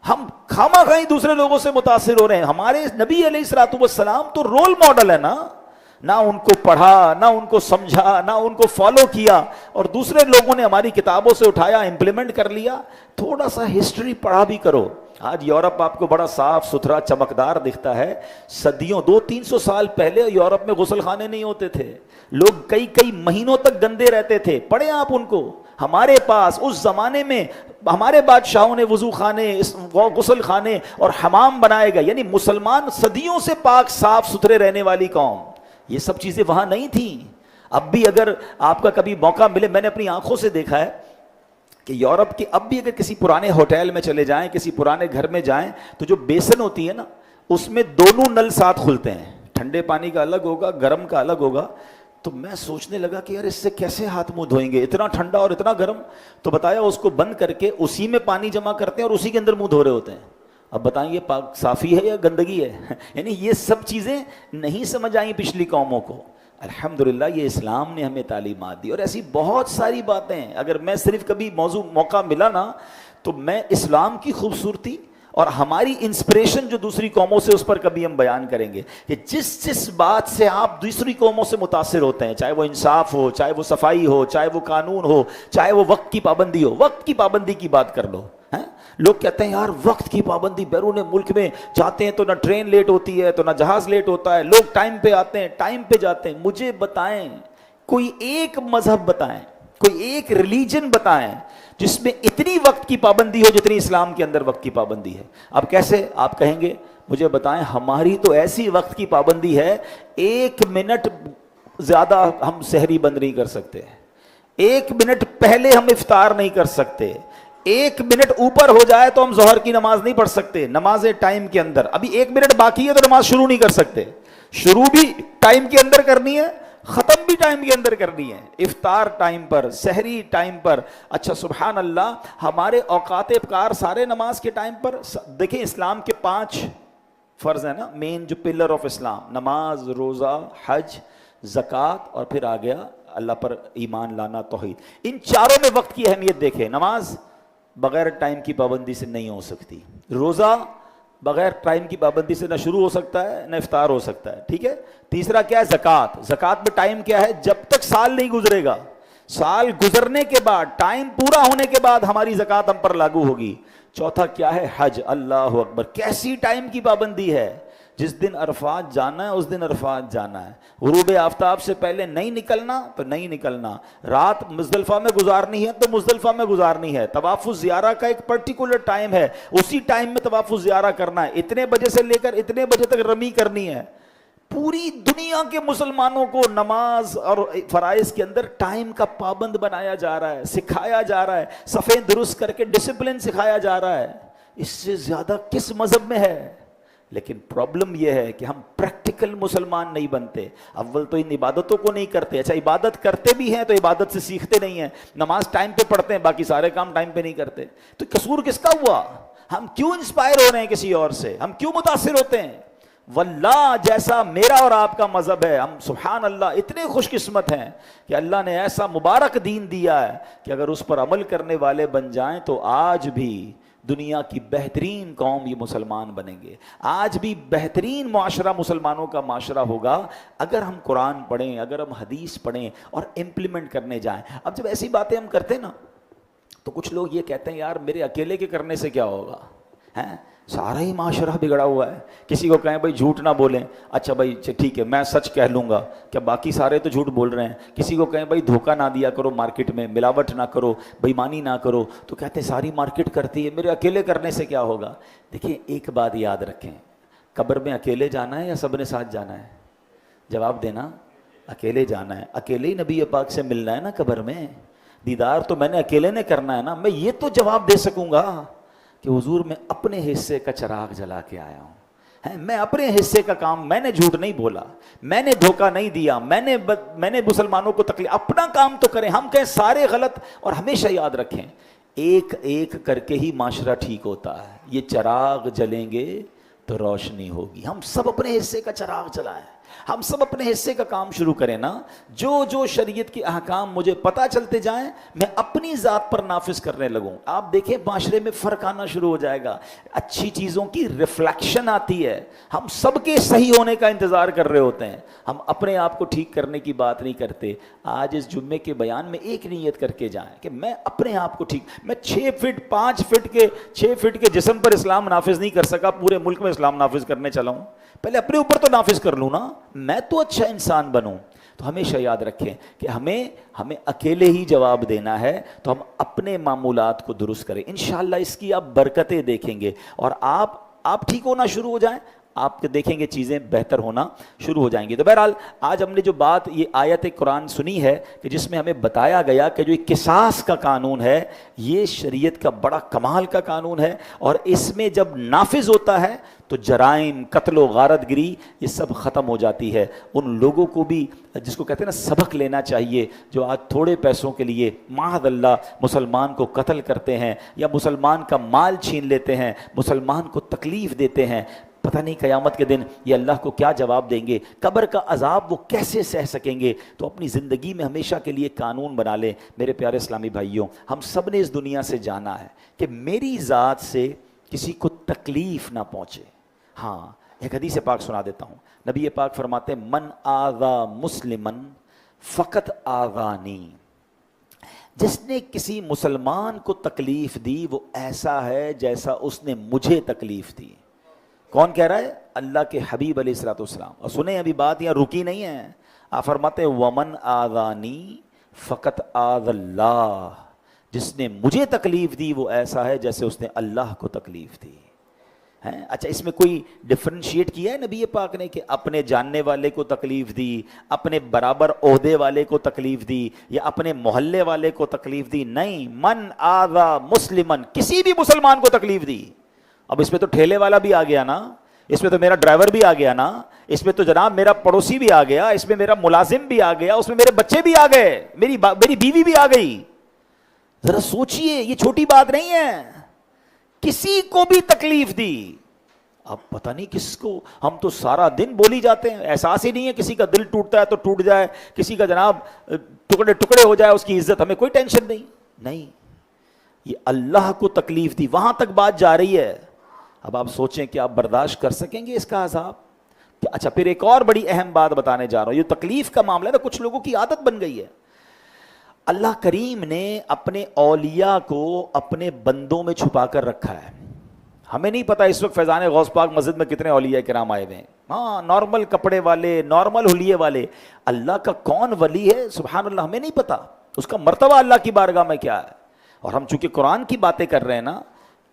ہم خامہ خواہ دوسرے لوگوں سے متاثر ہو رہے ہیں. ہمارے نبی علیہ الصلوۃ والسلام تو رول ماڈل ہے نا, نہ ان کو پڑھا, نہ ان کو سمجھا, نہ ان کو فالو کیا, اور دوسرے لوگوں نے ہماری کتابوں سے اٹھایا, امپلیمنٹ کر لیا. تھوڑا سا ہسٹری پڑھا بھی کرو. آج یورپ آپ کو بڑا صاف ستھرا چمکدار دکھتا ہے. صدیوں 200-300 سال پہلے یورپ میں غسل خانے نہیں ہوتے تھے. لوگ کئی مہینوں تک گندے رہتے تھے. پڑھیں آپ ان کو. ہمارے پاس اس زمانے میں ہمارے بادشاہوں نے وضو خانے, غسل خانے اور حمام بنائے گئے. یعنی مسلمان صدیوں سے پاک صاف ستھرے رہنے والی قوم. یہ سب چیزیں وہاں نہیں تھیں. اب بھی اگر آپ کا کبھی موقع ملے, میں نے اپنی آنکھوں سے دیکھا ہے کہ یورپ کے اب بھی اگر کسی پرانے ہوٹل میں چلے جائیں, کسی پرانے گھر میں جائیں, تو جو بیسن ہوتی ہے نا اس میں دونوں نل ساتھ کھلتے ہیں. ٹھنڈے پانی کا الگ ہوگا, گرم کا الگ ہوگا. تو میں سوچنے لگا کہ یار اس سے کیسے ہاتھ منہ دھوئیں گے, اتنا ٹھنڈا اور اتنا گرم. تو بتایا اس کو بند کر کے اسی میں پانی جمع کرتے ہیں اور اسی کے اندر منہ دھو رہے ہوتے ہیں. اب بتائیں یہ پاک صافی ہے یا گندگی ہے؟ یعنی یہ سب چیزیں نہیں سمجھ آئیں پچھلی قوموں کو. الحمدللہ یہ اسلام نے ہمیں تعلیمات دی, اور ایسی بہت ساری باتیں ہیں. اگر میں صرف کبھی موقع ملا نا تو میں اسلام کی خوبصورتی اور ہماری انسپریشن جو دوسری قوموں سے, اس پر کبھی ہم بیان کریں گے کہ جس بات سے آپ دوسری قوموں سے متاثر ہوتے ہیں, چاہے وہ انصاف ہو, چاہے وہ صفائی ہو, چاہے وہ قانون ہو, چاہے وہ وقت کی پابندی ہو. وقت کی پابندی کی بات کر لو. لوگ کہتے ہیں یار وقت کی پابندی, بیرون ملک میں جاتے ہیں تو نہ ٹرین لیٹ ہوتی ہے تو نہ جہاز لیٹ ہوتا ہے, لوگ ٹائم پہ آتے ہیں, ٹائم پہ جاتے ہیں. مجھے بتائیں کوئی ایک مذہب بتائیں, کوئی ایک ریلیجن بتائیں جس میں اتنی وقت کی پابندی ہو جتنی اسلام کے اندر وقت کی پابندی ہے. اب کیسے؟ آپ کہیں گے مجھے بتائیں ہماری تو ایسی وقت کی پابندی ہے 1 منٹ زیادہ ہم سحری بند نہیں کر سکتے, 1 منٹ پہلے ہم افطار نہیں کر سکتے, 1 منٹ اوپر ہو جائے تو ہم ظہر کی نماز نہیں پڑھ سکتے. نماز ٹائم کے اندر ابھی 1 منٹ باقی ہے تو نماز شروع نہیں کر سکتے. شروع بھی ٹائم کے اندر کرنی ہے, ختم بھی ٹائم کے اندر کرنی ہے. افطار ٹائم پر, سحری ٹائم پر. اچھا سبحان اللہ, ہمارے اوقات ابکار سارے نماز کے ٹائم پر. دیکھیں اسلام کے 5 فرض ہیں نا, مین جو پلر آف اسلام, نماز, روزہ, حج, زکوٰۃ, اور پھر آ گیا اللہ پر ایمان لانا, توحید. ان چاروں میں وقت کی اہمیت دیکھیں. نماز بغیر ٹائم کی پابندی سے نہیں ہو سکتی, روزہ بغیر ٹائم کی پابندی سے نہ شروع ہو سکتا ہے نہ افطار ہو سکتا ہے, ٹھیک ہے. تیسرا کیا ہے, زکوٰۃ. زکوٰۃ میں ٹائم کیا ہے, جب تک سال نہیں گزرے گا, سال گزرنے کے بعد, ٹائم پورا ہونے کے بعد ہماری زکوٰۃ ہم پر لاگو ہوگی. چوتھا کیا ہے, حج. اللہ اکبر, کیسی ٹائم کی پابندی ہے. جس دن عرفات جانا ہے اس دن عرفات جانا ہے. غروب آفتاب سے پہلے نہیں نکلنا تو نہیں نکلنا. رات مزدلفہ میں گزارنی ہے تو مزدلفہ میں گزارنی ہے. طواف الزیارہ کا ایک پرٹیکولر ٹائم ہے, اسی ٹائم میں طواف الزیارہ کرنا ہے. اتنے بجے سے لے کر اتنے بجے تک رمی کرنی ہے. پوری دنیا کے مسلمانوں کو نماز اور فرائض کے اندر ٹائم کا پابند بنایا جا رہا ہے, سکھایا جا رہا ہے, صفیں درست کر کے ڈسپلن سکھایا جا رہا ہے. اس سے زیادہ کس مذہب میں ہے؟ لیکن پرابلم یہ ہے کہ ہم پریکٹیکل مسلمان نہیں بنتے. اول تو ان عبادتوں کو نہیں کرتے. اچھا عبادت کرتے بھی ہیں تو عبادت سے سیکھتے نہیں ہیں. نماز ٹائم پہ پڑھتے ہیں, باقی سارے کام ٹائم پہ نہیں کرتے. تو قصور کس کا ہوا؟ ہم کیوں انسپائر ہو رہے ہیں کسی اور سے؟ ہم کیوں متاثر ہوتے ہیں؟ واللہ جیسا میرا اور آپ کا مذہب ہے, ہم سبحان اللہ اتنے خوش قسمت ہیں کہ اللہ نے ایسا مبارک دین دیا ہے کہ اگر اس پر عمل کرنے والے بن جائیں تو آج بھی دنیا کی بہترین قوم یہ مسلمان بنیں گے. آج بھی بہترین معاشرہ مسلمانوں کا معاشرہ ہوگا اگر ہم قرآن پڑھیں, اگر ہم حدیث پڑھیں اور امپلیمنٹ کرنے جائیں. اب جب ایسی باتیں ہم کرتے ہیں نا تو کچھ لوگ یہ کہتے ہیں یار میرے اکیلے کے کرنے سے کیا ہوگا, ہیں سارا ہی معاشرہ بگڑا ہوا ہے. کسی کو کہیں بھائی جھوٹ نہ بولیں, اچھا بھائی ٹھیک ہے میں سچ کہہ لوں گا, کیا باقی سارے تو جھوٹ بول رہے ہیں. کسی کو کہیں بھائی دھوکہ نہ دیا کرو مارکیٹ میں, ملاوٹ نہ کرو, بےایمانی نہ کرو, تو کہتے ہیں ساری مارکیٹ کرتی ہے, میرے اکیلے کرنے سے کیا ہوگا. دیکھیں ایک بات یاد رکھیں, قبر میں اکیلے جانا ہے یا سب نے ساتھ جانا ہے؟ جواب دینا, اکیلے جانا ہے. اکیلے ہی نبی پاک سے ملنا ہے نا قبر میں. دیدار تو میں نے اکیلے نے کرنا ہے نا. میں یہ تو جواب دے سکوں گا کہ حضور میں اپنے حصے کا چراغ جلا کے آیا ہوں, میں اپنے حصے کا کام, میں نے جھوٹ نہیں بولا, میں نے دھوکہ نہیں دیا, میں نے مسلمانوں کو تکلیف, اپنا کام تو کریں. ہم کہیں سارے غلط. اور ہمیشہ یاد رکھیں ایک ایک کر کے ہی معاشرہ ٹھیک ہوتا ہے. یہ چراغ جلیں گے تو روشنی ہوگی. ہم سب اپنے حصے کا چراغ جلائیں, ہم سب اپنے حصے کا کام شروع کریں نا. جو شریعت کے احکام مجھے پتہ چلتے جائیں میں اپنی ذات پر نافذ کرنے لگوں. آپ دیکھیں معاشرے میں فرق آنا شروع ہو جائے گا, اچھی چیزوں کی ریفلیکشن آتی ہے. ہم سب کے صحیح ہونے کا انتظار کر رہے ہوتے ہیں, ہم اپنے آپ کو ٹھیک کرنے کی بات نہیں کرتے. آج اس جمعے کے بیان میں ایک نیت کر کے جائیں کہ میں اپنے آپ کو ٹھیک, میں 6 فٹ 5 فٹ کے جسم پر اسلام نافذ نہیں کر سکا, پورے ملک میں اسلام نافذ کرنے چلا ہوں. پہلے اپنے اوپر تو نافذ کر لوں نا, میں تو اچھا انسان بنوں. تو ہمیشہ یاد رکھیں کہ ہمیں اکیلے ہی جواب دینا ہے, تو ہم اپنے معمولات کو درست کریں. انشاءاللہ اس کی آپ برکتیں دیکھیں گے اور آپ ٹھیک ہونا شروع ہو جائیں, آپ دیکھیں گے چیزیں بہتر ہونا شروع ہو جائیں گی. تو بہرحال آج ہم نے جو بات یہ آیت قرآن سنی ہے کہ جس میں ہمیں بتایا گیا کہ جو ایک قصاص کا قانون ہے یہ شریعت کا بڑا کمال کا قانون ہے, اور اس میں جب نافذ ہوتا ہے تو جرائم, قتل و غارت گری یہ سب ختم ہو جاتی ہے. ان لوگوں کو بھی جس کو کہتے ہیں نا سبق لینا چاہیے جو آج تھوڑے پیسوں کے لیے معاذ اللہ مسلمان کو قتل کرتے ہیں یا مسلمان کا مال چھین لیتے ہیں, مسلمان کو تکلیف دیتے ہیں. پتہ نہیں قیامت کے دن یہ اللہ کو کیا جواب دیں گے, قبر کا عذاب وہ کیسے سہ سکیں گے. تو اپنی زندگی میں ہمیشہ کے لیے قانون بنا لیں. میرے پیارے اسلامی بھائیوں, ہم سب نے اس دنیا سے جانا ہے کہ میری ذات سے کسی کو تکلیف نہ پہنچے. ہاں ایک حدیث پاک سنا دیتا ہوں. نبی پاک فرماتے ہیں من آذا مسلمن فقط آذانی, جس نے کسی مسلمان کو تکلیف دی وہ ایسا ہے جیسا اس نے مجھے تکلیف دی. کون کہہ رہا ہے؟ اللہ کے حبیب علیہ الصلوۃ والسلام. اور سنیں ابھی بات یہاں رکی نہیں ہے, آپ فرماتے ہیں ومن آذانی فقط آذ اللہ, جس نے مجھے تکلیف دی وہ ایسا ہے جیسے اس نے اللہ کو تکلیف دی. ہیں؟ اچھا اس میں کوئی ڈفرینشیٹ کیا ہے نبی پاک نے کہ اپنے جاننے والے کو تکلیف دی، اپنے برابر عہدے والے کو تکلیف دی، یا اپنے محلے والے کو تکلیف دی؟ نہیں، من آذا مسلمن، کسی بھی مسلمان کو تکلیف دی. اب اس میں تو ٹھیلے والا بھی آ گیا نا، اس میں تو میرا ڈرائیور بھی آ گیا نا، اس میں تو جناب میرا پڑوسی بھی آ گیا، اس میں میرا ملازم بھی آ گیا، اس میں میرے بچے بھی آ گئے، میری بیوی بھی آ گئی. ذرا سوچئے، یہ چھوٹی بات نہیں ہے. کسی کو بھی تکلیف دی. اب پتہ نہیں کس کو، ہم تو سارا دن بولی جاتے ہیں، احساس ہی نہیں ہے. کسی کا دل ٹوٹتا ہے تو ٹوٹ جائے، کسی کا جناب ٹکڑے ٹکڑے ہو جائے، اس کی عزت، ہمیں کوئی ٹینشن نہیں. نہیں، یہ اللہ کو تکلیف دی، وہاں تک بات جا رہی ہے. اب آپ سوچیں کہ آپ برداشت کر سکیں گے اس کا عذاب؟ اچھا پھر ایک اور بڑی اہم بات بتانے جا رہا ہوں. یہ تکلیف کا معاملہ ہے نا، کچھ لوگوں کی عادت بن گئی ہے. اللہ کریم نے اپنے اولیاء کو اپنے بندوں میں چھپا کر رکھا ہے. ہمیں نہیں پتا اس وقت فیضان غوث پاک مسجد میں کتنے اولیاء کرام آئے ہوئے ہیں. ہاں نارمل کپڑے والے، نارمل حلیے والے. اللہ کا کون ولی ہے سبحان اللہ ہمیں نہیں پتا، اس کا مرتبہ اللہ کی بارگاہ میں کیا ہے. اور ہم چونکہ قرآن کی باتیں کر رہے ہیں نا،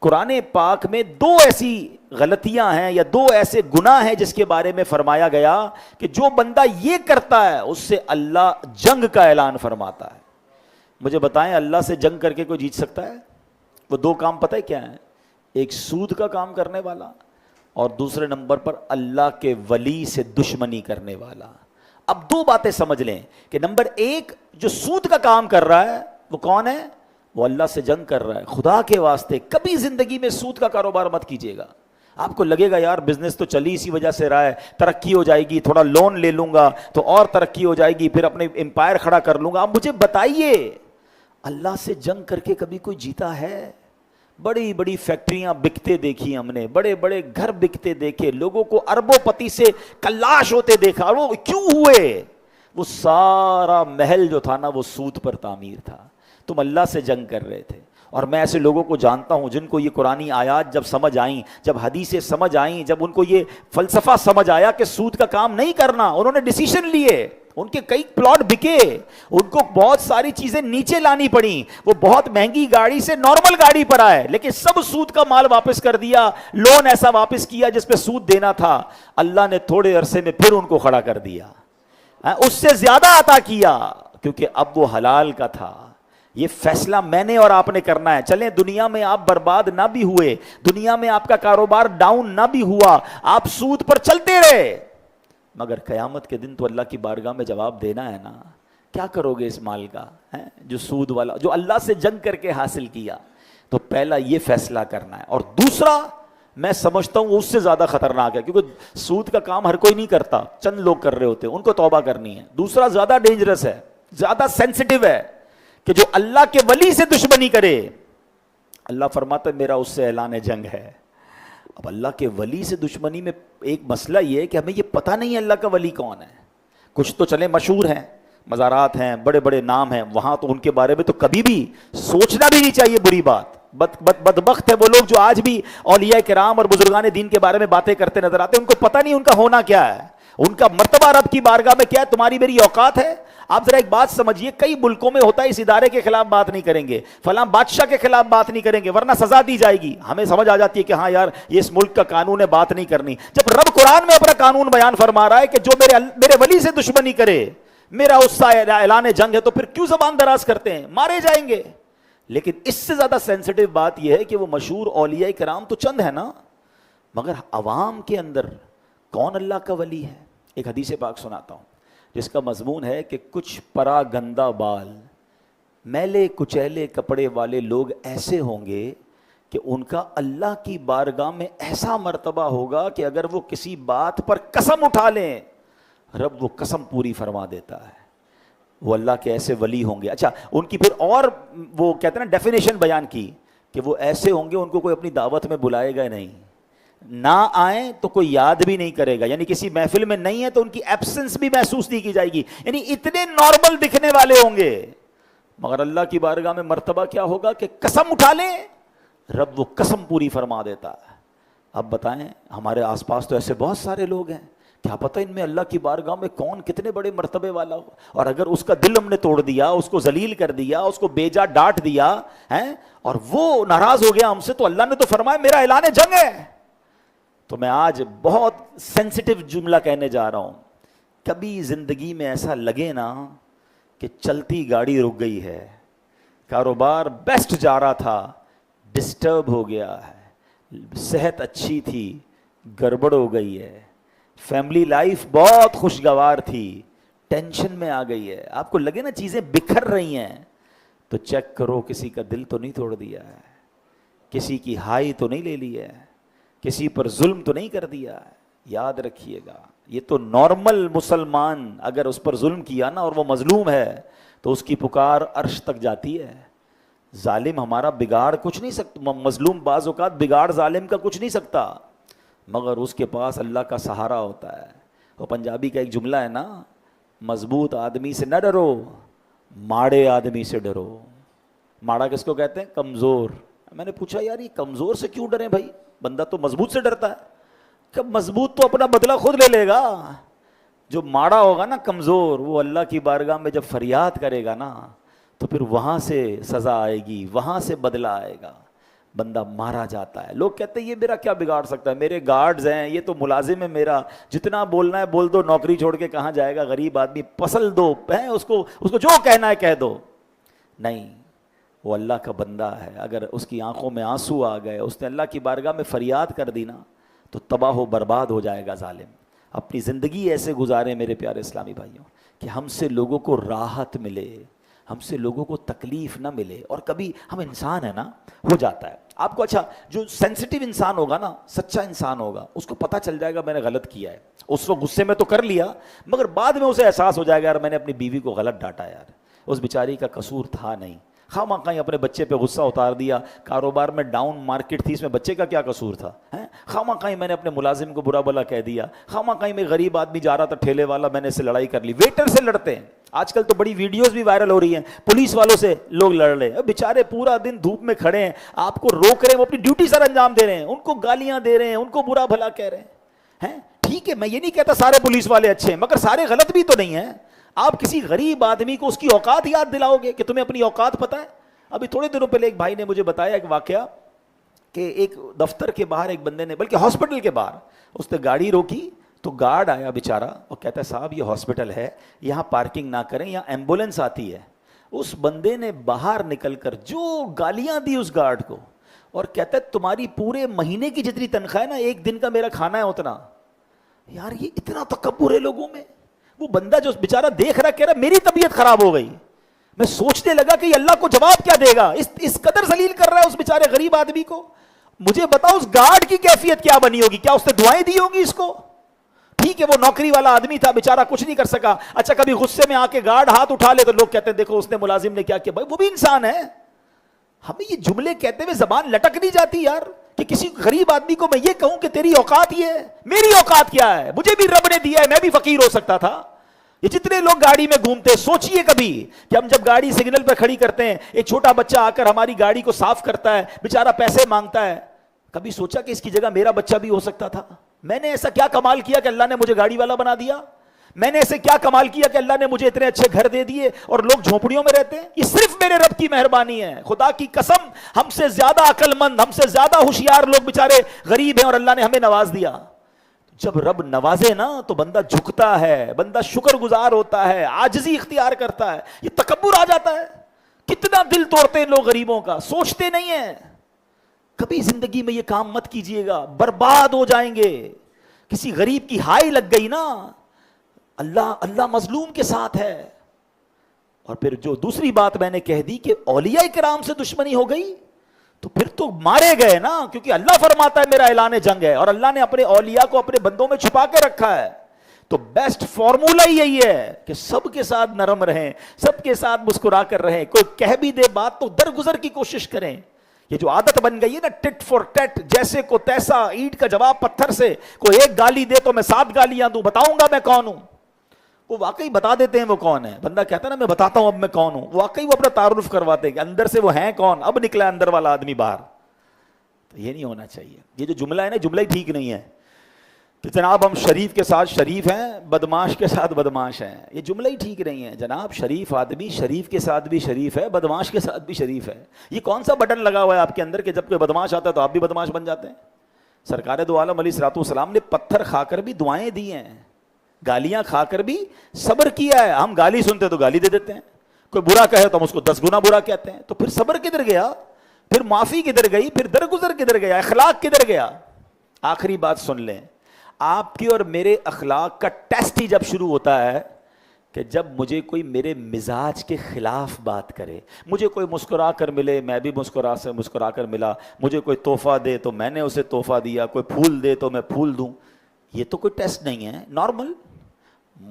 قرآن پاک میں دو ایسی غلطیاں ہیں یا دو ایسے گناہ ہیں جس کے بارے میں فرمایا گیا کہ جو بندہ یہ کرتا ہے اس سے اللہ جنگ کا اعلان فرماتا ہے. مجھے بتائیں اللہ سے جنگ کر کے کوئی جیت سکتا ہے؟ وہ دو کام پتہ ہے کیا ہیں؟ ایک سود کا کام کرنے والا، اور دوسرے نمبر پر اللہ کے ولی سے دشمنی کرنے والا. اب دو باتیں سمجھ لیں کہ نمبر ایک جو سود کا کام کر رہا ہے وہ کون ہے؟ وہ اللہ سے جنگ کر رہا ہے. خدا کے واسطے کبھی زندگی میں سود کا کاروبار مت کیجیے گا. آپ کو لگے گا یار بزنس تو چلی اسی وجہ سے رہا ہے، ترقی ہو جائے گی، تھوڑا لون لے لوں گا تو اور ترقی ہو جائے گی، پھر اپنے امپائر کھڑا کر لوں گا. آپ مجھے بتائیے اللہ سے جنگ کر کے کبھی کوئی جیتا ہے؟ بڑی بڑی فیکٹریاں بکتے دیکھی ہم نے، بڑے بڑے گھر بکتے دیکھے، لوگوں کو اربوں پتی سے کلاش ہوتے دیکھا. وہ کیوں ہوئے؟ وہ سارا محل جو تھا نا وہ سود پر تعمیر تھا. تم اللہ سے جنگ کر رہے تھے. اور میں ایسے لوگوں کو جانتا ہوں جن کو یہ قرآنی آیات جب سمجھ آئیں، جب حدیثیں سمجھ آئیں، جب ان کو یہ فلسفہ سمجھ آیا کہ سود کا کام نہیں کرنا، انہوں نے ڈیسیشن لیے. ان کے کئی پلاٹ بکے، ان کو بہت ساری چیزیں نیچے لانی پڑیں، وہ بہت مہنگی گاڑی سے نارمل گاڑی پر آئے، لیکن سب سود کا مال واپس کر دیا، لون ایسا واپس کیا جس پہ سود دینا تھا. اللہ نے تھوڑے عرصے میں پھر ان کو کھڑا کر دیا، اس سے زیادہ عطا کیا، کیونکہ اب وہ حلال کا تھا. یہ فیصلہ میں نے اور آپ نے کرنا ہے. چلیں دنیا میں آپ برباد نہ بھی ہوئے، دنیا میں آپ کا کاروبار ڈاؤن نہ بھی ہوا، آپ سود پر چلتے رہے، مگر قیامت کے دن تو اللہ کی بارگاہ میں جواب دینا ہے نا. کیا کرو گے اس مال کا جو سود والا، جو اللہ سے جنگ کر کے حاصل کیا؟ تو پہلا یہ فیصلہ کرنا ہے. اور دوسرا میں سمجھتا ہوں اس سے زیادہ خطرناک ہے، کیونکہ سود کا کام ہر کوئی نہیں کرتا، چند لوگ کر رہے ہوتے ہیں، ان کو توبہ کرنی ہے. دوسرا زیادہ ڈینجرس ہے، زیادہ سینسٹیو ہے، کہ جو اللہ کے ولی سے دشمنی کرے. اللہ فرماتا ہے میرا اس سے اعلان جنگ ہے. اب اللہ کے ولی سے دشمنی میں ایک مسئلہ یہ ہے کہ ہمیں یہ پتہ نہیں ہے اللہ کا ولی کون ہے. کچھ تو چلے مشہور ہیں، مزارات ہیں، بڑے بڑے نام ہیں، وہاں تو ان کے بارے میں تو کبھی بھی سوچنا بھی نہیں چاہیے بری بات. بدبخت ہے وہ لوگ جو آج بھی اولیاء کرام اور بزرگان دین کے بارے میں باتیں کرتے نظر آتے ہیں، ان کو پتہ نہیں ان کا ہونا کیا ہے، ان کا مرتبہ رب کی بارگاہ میں کیا ہے. تمہاری میری اوقات ہے؟ آپ ذرا ایک بات سمجھیے، کئی ملکوں میں ہوتا ہے اس ادارے کے خلاف بات نہیں کریں گے، فلاں بادشاہ کے خلاف بات نہیں کریں گے ورنہ سزا دی جائے گی. ہمیں سمجھ آ جاتی ہے کہ ہاں یار یہ اس ملک کا قانون ہے، بات نہیں کرنی. جب رب قرآن میں اپنا قانون بیان فرما رہا ہے کہ جو میرے ولی سے دشمنی کرے میرا اس سے اعلان جنگ ہے، تو پھر کیوں زبان دراز کرتے ہیں؟ مارے جائیں گے. لیکن اس سے زیادہ سینسٹیو بات یہ ہے کہ وہ مشہور اولیاء کرام تو چند ہے نا، مگر عوام کے اندر کون اللہ کا ولی ہے؟ ایک حدیث پاک سناتا ہوں جس کا مضمون ہے کہ کچھ پرا گندہ بال، میلے کچیلے کپڑے والے لوگ ایسے ہوں گے کہ ان کا اللہ کی بارگاہ میں ایسا مرتبہ ہوگا کہ اگر وہ کسی بات پر قسم اٹھا لیں رب وہ قسم پوری فرما دیتا ہے. وہ اللہ کے ایسے ولی ہوں گے. اچھا ان کی پھر اور وہ کہتے ہیں نا ڈیفینیشن بیان کی کہ وہ ایسے ہوں گے ان کو کوئی اپنی دعوت میں بلائے گا نہیں، نہ آئیں تو کوئی یاد بھی نہیں کرے گا، یعنی کسی محفل میں نہیں ہے تو ان کی ایبسنس بھی محسوس نہیں کی جائے گی. یعنی اتنے نارمل دکھنے والے ہوں گے، مگر اللہ کی بارگاہ میں مرتبہ کیا ہوگا کہ قسم اٹھا لیں رب وہ قسم پوری فرما دیتا ہے. اب بتائیں ہمارے آس پاس تو ایسے بہت سارے لوگ ہیں، کیا پتہ ان میں اللہ کی بارگاہ میں کون کتنے بڑے مرتبے والا ہو. اور اگر اس کا دل ہم نے توڑ دیا، اس کو ذلیل کر دیا، اس کو بیجا ڈانٹ دیا اور وہ ناراض ہو گیا ہم سے، تو اللہ نے تو فرمایا میرا اعلان جنگ ہے. تو میں آج بہت سینسٹیو جملہ کہنے جا رہا ہوں. کبھی زندگی میں ایسا لگے نا کہ چلتی گاڑی رک گئی ہے, کاروبار بیسٹ جا رہا تھا, ڈسٹرب ہو گیا ہے, صحت اچھی تھی, گڑبڑ ہو گئی ہے, فیملی لائف بہت خوشگوار تھی, ٹینشن میں آ گئی ہے, آپ کو لگے نا چیزیں بکھر رہی ہیں, تو چیک کرو کسی کا دل تو نہیں توڑ دیا ہے, کسی کی ہائی تو نہیں لے لی ہے, کسی پر ظلم تو نہیں کر دیا ہے. یاد رکھیے گا, یہ تو نارمل مسلمان اگر اس پر ظلم کیا نا اور وہ مظلوم ہے تو اس کی پکار عرش تک جاتی ہے. ظالم ہمارا بگاڑ کچھ نہیں سکتا, مظلوم بعض اوقات بگاڑ ظالم کا کچھ نہیں سکتا, مگر اس کے پاس اللہ کا سہارا ہوتا ہے. وہ پنجابی کا ایک جملہ ہے نا, مضبوط آدمی سے نہ ڈرو, ماڑے آدمی سے ڈرو. ماڑا کس کو کہتے ہیں؟ کمزور. میں نے پوچھا یار یہ کمزور سے کیوں ڈریں بھائی, بندہ تو مضبوط سے ڈرتا ہے. کہ مضبوط تو اپنا بدلہ خود لے لے گا, جو ماڑا ہوگا نا کمزور, وہ اللہ کی بارگاہ میں جب فریاد کرے گا نا تو پھر وہاں سے سزا آئے گی, وہاں سے بدلہ آئے گا, بندہ مارا جاتا ہے. لوگ کہتے ہیں یہ میرا کیا بگاڑ سکتا ہے, میرے گارڈز ہیں, یہ تو ملازم ہے میرا, جتنا بولنا ہے بول دو, نوکری چھوڑ کے کہاں جائے گا غریب آدمی, پسل دو ہیں اس کو جو کہنا ہے کہہ دو. نہیں, وہ اللہ کا بندہ ہے, اگر اس کی آنکھوں میں آنسو آ گئے, اس نے اللہ کی بارگاہ میں فریاد کر دی نا تو تباہ و برباد ہو جائے گا ظالم. اپنی زندگی ایسے گزارے میرے پیارے اسلامی بھائیوں کہ ہم سے لوگوں کو راحت ملے, ہم سے لوگوں کو تکلیف نہ ملے. اور کبھی ہم انسان ہے نا, ہو جاتا ہے آپ کو, اچھا جو سینسٹیو انسان ہوگا نا, سچا انسان ہوگا, اس کو پتہ چل جائے گا میں نے غلط کیا ہے. اس وقت غصے میں تو کر لیا, مگر بعد میں اسے احساس ہو جائے گا یار میں نے اپنی بیوی کو غلط ڈانٹا, یار اس بیچاری کا قصور تھا نہیں, خواہ مخواہ کہیں اپنے بچے پہ غصہ اتار دیا, کاروبار میں ڈاؤن مارکیٹ تھی, اس میں بچے کا کیا قصور تھا, خواہ مخواہ کہیں میں نے اپنے ملازم کو برا بلا کہہ دیا, خواہ مخواہ کہیں میں غریب آدمی جا رہا تھا ٹھیلے والا, میں نے اس سے لڑائی کر لی. ویٹر سے لڑتے ہیں آج کل تو, بڑی ویڈیوز بھی وائرل ہو رہی ہیں, پولیس والوں سے لوگ لڑ رہے ہیں, بیچارے پورا دن دھوپ میں کھڑے ہیں, آپ کو روک رہے ہیں, وہ اپنی ڈیوٹی سر انجام دے رہے ہیں, ان کو گالیاں دے رہے ہیں, ان کو برا بھلا کہہ رہے ہیں. ٹھیک ہے, میں یہ نہیں کہتا سارے پولیس والے اچھے ہیں, مگر سارے غلط بھی تو نہیں ہیں. آپ کسی غریب آدمی کو اس کی اوقات یاد دلاؤ گے کہ تمہیں اپنی اوقات پتہ ہے. ابھی تھوڑے دنوں پہلے ایک بھائی نے مجھے بتایا ایک واقعہ کہ ایک دفتر کے باہر ایک بندے نے, بلکہ ہاسپٹل کے باہر, اس نے گاڑی روکی تو گارڈ آیا بیچارہ, اور کہتا ہے صاحب یہ ہاسپٹل ہے, یہاں پارکنگ نہ کریں, یہاں ایمبولینس آتی ہے. اس بندے نے باہر نکل کر جو گالیاں دی اس گارڈ کو, اور کہتا ہے تمہاری پورے مہینے کی جتنی تنخواہ ہے نا, ایک دن کا میرا کھانا ہے اتنا. یار یہ اتنا تکبر ہے لوگوں میں. وہ بندہ جو بیچارہ دیکھ رہا کہہ رہا میری طبیعت خراب ہو گئی. میں سوچنے لگا کہ یہ اللہ کو جواب کیا دے گا, اس قدر ذلیل کر رہا ہے اس بیچارے غریب آدمی کو. مجھے بتاؤ اس گارڈ کی کیفیت کیا بنی ہوگی, کیا اس نے دعائیں دی ہوگی اس کو؟ ٹھیک ہے وہ نوکری والا آدمی تھا, بیچارہ کچھ نہیں کر سکا. اچھا کبھی غصے میں آ کے گارڈ ہاتھ اٹھا لے تو لوگ کہتے ہیں دیکھو اس نے ملازم نے کیا کیا. بھائی وہ بھی انسان ہے. ہمیں یہ جملے کہتے ہوئے زبان لٹک نہیں جاتی یار, کہ کسی غریب آدمی کو میں یہ کہوں کہ تیری اوقات یہ ہے, میری اوقات کیا ہے, مجھے بھی رب نے دیا ہے, میں بھی فقیر ہو سکتا تھا. یہ جتنے لوگ گاڑی میں گھومتے ہیں, سوچئے کبھی کہ ہم جب گاڑی سگنل پہ کھڑی کرتے ہیں, ایک چھوٹا بچہ آ کر ہماری گاڑی کو صاف کرتا ہے, بیچارہ پیسے مانگتا ہے, کبھی سوچا کہ اس کی جگہ میرا بچہ بھی ہو سکتا تھا؟ میں نے ایسا کیا کمال کیا کہ اللہ نے مجھے گاڑی والا بنا دیا؟ میں نے ایسے کیا کمال کیا کہ اللہ نے مجھے اتنے اچھے گھر دے دیے اور لوگ جھونپڑیوں میں رہتے ہیں؟ یہ صرف میرے رب کی مہربانی ہے. خدا کی قسم ہم سے زیادہ عقل مند, ہم سے زیادہ ہوشیار لوگ بیچارے غریب ہیں اور اللہ نے ہمیں نواز دیا. جب رب نوازے نا تو بندہ جھکتا ہے, بندہ شکر گزار ہوتا ہے, عاجزی اختیار کرتا ہے. یہ تکبر آ جاتا ہے. کتنا دل توڑتے ہیں لوگ غریبوں کا, سوچتے نہیں ہیں. کبھی زندگی میں یہ کام مت کیجئے گا, برباد ہو جائیں گے. کسی غریب کی ہائی لگ گئی نا, اللہ مظلوم کے ساتھ ہے. اور پھر جو دوسری بات میں نے کہہ دی کہ اولیاء کرام سے دشمنی ہو گئی تو پھر تو مارے گئے نا, کیونکہ اللہ فرماتا ہے میرا اعلان جنگ ہے, اور اللہ نے اپنے اولیاء کو اپنے بندوں میں چھپا کے رکھا ہے. تو بیسٹ فارمولا یہی ہے کہ سب کے ساتھ نرم رہیں, سب کے ساتھ مسکرا کر رہیں. کوئی کہہ بھی دے بات تو درگزر کی کوشش کریں. یہ جو عادت بن گئی ہے نا ٹٹ فور ٹٹ, جیسے کو تیسا, اینٹ کا جواب پتھر سے. کوئی ایک گالی دے تو میں 7 گالیاں دوں, بتاؤں گا میں کون ہوں. وہ واقعی بتا دیتے ہیں وہ کون ہے. بندہ کہتا ہے نا میں بتاتا ہوں اب میں کون ہوں, واقعی وہ اپنا تعارف کرواتے ہیں کہ اندر سے وہ ہیں کون. اب نکلا اندر والا آدمی باہر. تو یہ نہیں ہونا چاہیے. یہ جو جملہ ہے نا, جملہ ہی ٹھیک نہیں ہے کہ جناب ہم شریف کے ساتھ شریف ہیں, بدماش کے ساتھ بدماش ہیں. یہ جملہ ہی ٹھیک نہیں ہے. جناب شریف آدمی شریف کے ساتھ بھی شریف ہے, بدماش کے ساتھ بھی شریف ہے. یہ کون سا بٹن لگا ہوا ہے آپ کے اندر کہ جب کوئی بدماش آتا ہے تو آپ بھی بدماش بن جاتے ہیں؟ سرکار دو عالم علیہ الصلوۃ والسلام نے پتھر کھا کر بھی دعائیں دی ہیں, گالیاں کھا کر بھی صبر کیا ہے. ہم گالی سنتے تو گالی دے دیتے ہیں, کوئی برا کہے تو ہم اس کو 10 گنا برا کہتے ہیں. تو پھر صبر کدھر گیا, پھر معافی کدھر گئی, پھر درگزر کدھر گیا, اخلاق کدھر گیا؟ آخری بات سن لیں, آپ کی اور میرے اخلاق کا ٹیسٹ ہی جب شروع ہوتا ہے کہ جب مجھے کوئی میرے مزاج کے خلاف بات کرے. مجھے کوئی مسکرا کر ملے, میں بھی مسکرا کر ملا. مجھے کوئی تحفہ دے تو میں نے اسے تحفہ دیا, کوئی پھول دے تو میں پھول دوں. یہ تو کوئی ٹیسٹ نہیں ہے, نارمل.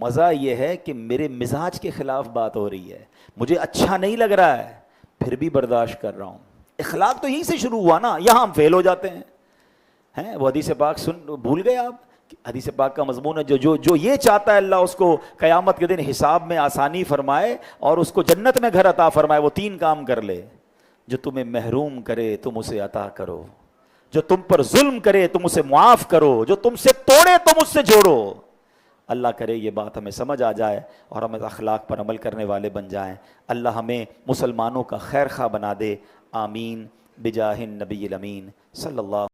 مزہ یہ ہے کہ میرے مزاج کے خلاف بات ہو رہی ہے, مجھے اچھا نہیں لگ رہا ہے, پھر بھی برداشت کر رہا ہوں. اخلاق تو یہیں سے شروع ہوا نا, یہاں ہم فیل ہو جاتے ہیں. وہ حدیث پاک بھول گئے آپ؟ حدیث پاک کا مضمون ہے جو یہ چاہتا ہے اللہ اس کو قیامت کے دن حساب میں آسانی فرمائے اور اس کو جنت میں گھر عطا فرمائے, وہ 3 کام کر لے. جو تمہیں محروم کرے تم اسے عطا کرو, جو تم پر ظلم کرے تم اسے معاف کرو, جو تم سے توڑے تم اس سے جوڑو. اللہ کرے یہ بات ہمیں سمجھ آ جائے اور ہم اخلاق پر عمل کرنے والے بن جائیں. اللہ ہمیں مسلمانوں کا خیر خواہ بنا دے. آمین بجاہ النبی الامین صلی اللہ